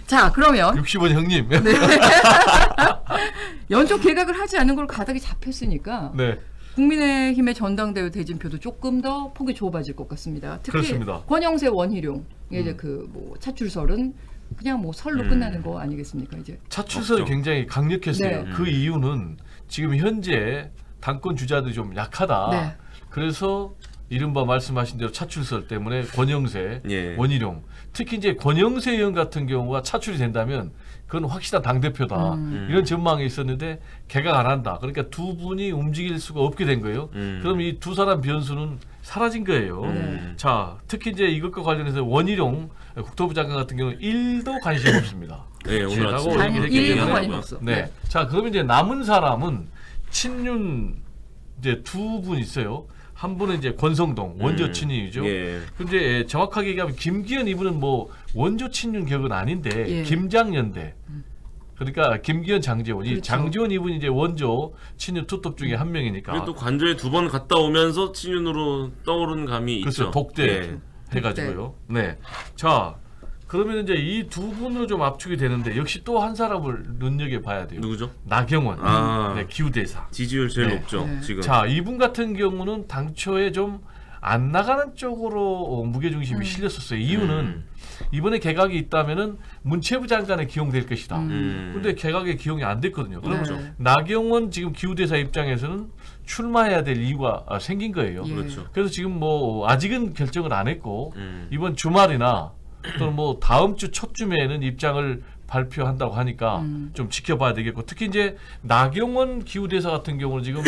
자, 그러면 60원 형님. 네. 연속 개각을 하지 않는 걸 가닥이 잡혔으니까 네. 국민의힘의 전당대회 대진표도 조금 더 폭이 좁아질 것 같습니다. 특히 그렇습니다. 권영세, 원희룡 이제 그 뭐 차출설은 그냥 뭐 설로 끝나는 거 아니겠습니까? 이제 차출설이 없죠. 굉장히 강력했어요. 네. 그 이유는 지금 현재 당권 주자들이 좀 약하다. 네. 그래서 이른바 말씀하신 대로 차출설 때문에 권영세, 예. 원희룡, 특히 이제 권영세 의원 같은 경우가 차출이 된다면 그건 확실한 당대표다. 이런 전망이 있었는데 개각 안 한다. 그러니까 두 분이 움직일 수가 없게 된 거예요. 그럼 이 두 사람 변수는 사라진 거예요. 자, 특히 이제 이것과 관련해서 원희룡 국토부 장관 같은 경우는 1도 관심 없습니다. 네, 오늘 라고 아침에 단 얘기를 1도 했기 관심 때문에 없어. 네. 자, 그러면 이제 남은 사람은 친윤 이제 두 분 있어요. 한 분은 이제 권성동 원조 친윤이죠. 예. 근데 정확하게 얘기하면 김기현 이분은 뭐 원조 친윤 격은 아닌데 예. 김장연대. 그러니까 김기현, 장제원. 이 그렇죠. 장제원 이분이 이제 원조 친윤 투톱 중에 한 명이니까. 그리고 또 관저에 두 번 갔다 오면서 친윤으로 떠오른 감이 그렇죠. 있죠. 독대 예. 해가지고요. 네. 자, 그러면 이제 이 두 분으로 좀 압축이 되는데 역시 또 한 사람을 눈여겨 봐야 돼요. 누구죠? 나경원, 아. 네, 기후대사. 지지율 제일 네. 높죠. 네. 지금. 자, 이분 같은 경우는 당초에 좀 안 나가는 쪽으로 무게중심이 실렸었어요. 이유는 이번에 개각이 있다면은 문체부 장관에 기용될 것이다. 근데 개각에 기용이 안 됐거든요. 그럼 네. 나경원 지금 기후대사 입장에서는 출마해야 될 이유가 생긴 거예요. 예. 그렇죠. 그래서 지금 뭐 아직은 결정을 안 했고 이번 주말이나 또는 뭐 다음 주 첫 주면에는 입장을 발표한다고 하니까 좀 지켜봐야 되겠고, 특히 이제 나경원 기후대사 같은 경우는 지금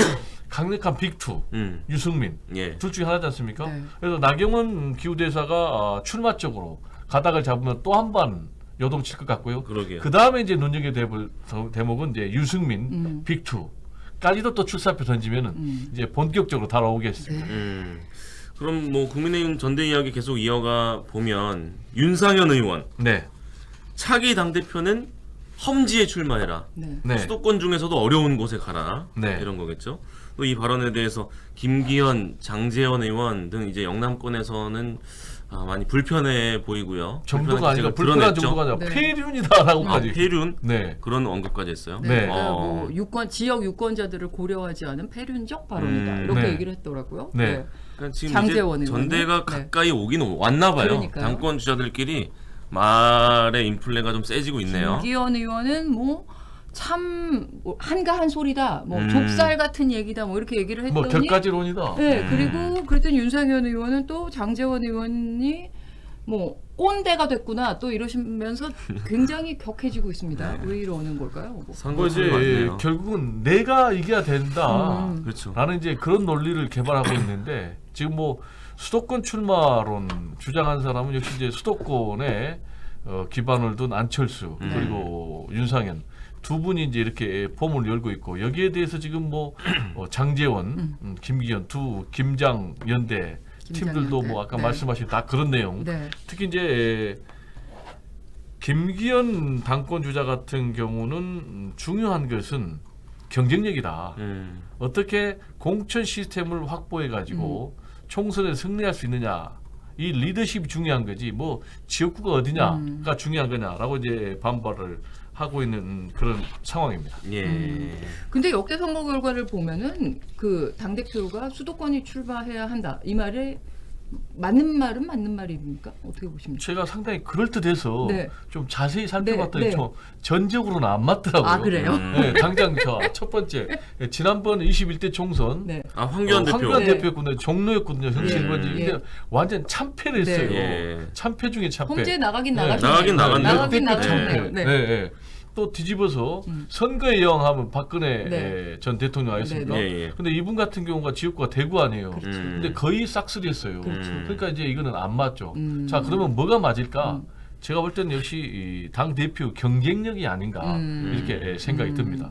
강력한 빅투 유승민 예. 둘 중에 하나지 않습니까? 네. 그래서 나경원 기후대사가 출마 쪽으로 가닥을 잡으면 또 한 번 요동칠 것 같고요. 그러게요. 그 다음에 이제 눈여겨볼 대목은 이제 유승민 빅투까지도 또 출사표 던지면은 이제 본격적으로 달아오겠습니다. 그럼 뭐 국민의힘 전대 이야기 계속 이어가 보면 윤상현 의원 네, 차기 당 대표는 험지에 출마해라. 네. 네, 수도권 중에서도 어려운 곳에 가라. 네. 이런 거겠죠. 또 이 발언에 대해서 김기현, 장제원 의원 등 이제 영남권에서는 많이 불편해 보이고요. 정도가 아니라 불편한 불편한 드러냈죠. 정도가 아니라 네. 폐륜이다라고까지. 폐륜 네, 그런 언급까지 했어요. 네. 그러니까 뭐 지역 유권자들을 고려하지 않은 폐륜적 발언이다 이렇게 네. 얘기를 했더라고요. 네. 그러니까 지금 장제원 이제 의원은? 전대가 네. 가까이 오긴 왔나 봐요. 그러니까요. 당권 주자들끼리 말의 인플레가 좀 세지고 있네요. 김기현 의원은 뭐 참 한가한 소리다, 뭐 좁쌀 같은 얘기다, 뭐 이렇게 얘기를 뭐 했더니 결까지론이다. 네, 그리고 그랬더니 윤상현 의원은 또 장제원 의원이 뭐 꼰대가 됐구나 또 이러시면서 굉장히 격해지고 있습니다. 왜 이러는 걸까요? 뭐. 뭐 선거 이제 맞네요. 결국은 내가 이겨야 된다. 그렇죠. 라는 이제 그런 논리를 개발하고 있는데, 지금 뭐 수도권 출마론 주장한 사람은 역시 이제 수도권에 기반을 둔 안철수 그리고 윤상현 두 분이 이제 이렇게 포문을 열고 있고, 여기에 대해서 지금 뭐 장제원, 김기현 두 김장 연대 팀들도 뭐 아까 네. 말씀하신 다 그런 내용. 네. 특히 이제 김기현 당권 주자 같은 경우는 중요한 것은 경쟁력이다. 어떻게 공천 시스템을 확보해 가지고 총선에 승리할 수 있느냐, 이 리더십이 중요한 거지 뭐 지역구가 어디냐가 중요한 거냐라고 이제 반발을 하고 있는 그런 상황입니다. 예. 근데 역대 선거 결과를 보면은 그 당 대표가 수도권이 출마해야 한다 이 말에 맞는 말은 맞는 말입니까? 어떻게 보십니까? 제가 상당히 그럴듯해서 네. 좀 자세히 살펴봤더니 네. 좀 전적으로는 안 맞더라고요. 아, 그래요? 네, 당장 첫 번째 지난번 21대 총선 네. 황교안 대표. 황교안 네. 대표였거든요. 종로였거든요. 형식인건지. 예. 근데 완전 참패를 했어요. 네. 예. 참패 중에 참패. 험지에 나가긴 네. 나가셨네요. 나가긴 나가긴 나갔네요. 나갔네요. 네. 네. 네. 또 뒤집어서 선거의 여왕하면 박근혜 네. 전 대통령 아니었습니까? 네, 네. 예, 예. 근데 이분 같은 경우가 지역구가 대구 아니에요. 그렇죠. 근데 거의 싹쓸이했어요. 그렇죠. 그러니까 이제 이거는 안 맞죠. 자, 그러면 뭐가 맞을까? 제가 볼 때는 역시 이 당 대표 경쟁력이 아닌가 이렇게 생각이 듭니다.